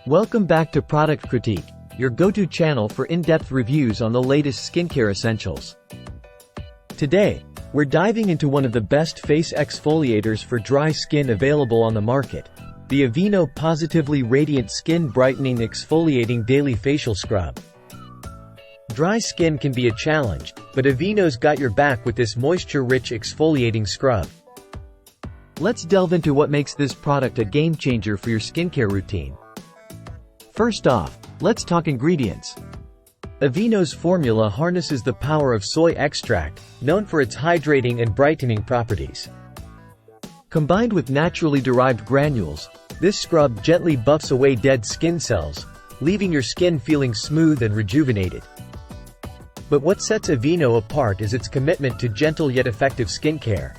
Welcome back to Product Critique, your go-to channel for in-depth reviews on the latest skincare essentials. Today, we're diving into one of the best face exfoliators for dry skin available on the market, the Aveeno Positively Radiant Skin Brightening Exfoliating Daily Facial Scrub. Dry skin can be a challenge, but Aveeno's got your back with this moisture-rich exfoliating scrub. Let's delve into what makes this product a game-changer for your skincare routine. First off, let's talk ingredients. Aveeno's formula harnesses the power of soy extract, known for its hydrating and brightening properties. Combined with naturally derived granules, this scrub gently buffs away dead skin cells, leaving your skin feeling smooth and rejuvenated. But what sets Aveeno apart is its commitment to gentle yet effective skincare.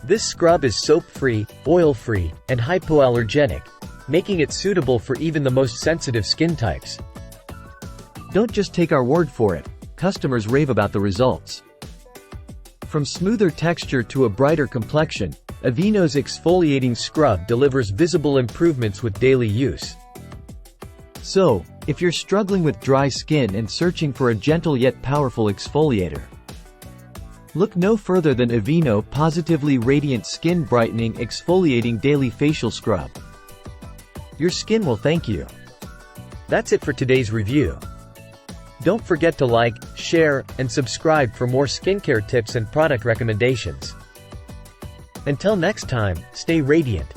This scrub is soap-free, oil-free, and hypoallergenic, making it suitable for even the most sensitive skin types. Don't just take our word for it, customers rave about the results. From smoother texture to a brighter complexion, Aveeno's exfoliating scrub delivers visible improvements with daily use. So, if you're struggling with dry skin and searching for a gentle yet powerful exfoliator, look no further than Aveeno Positively Radiant Skin Brightening Exfoliating Daily Facial Scrub. Your skin will thank you. That's it for today's review. Don't forget to like, share, and subscribe for more skincare tips and product recommendations. Until next time, stay radiant.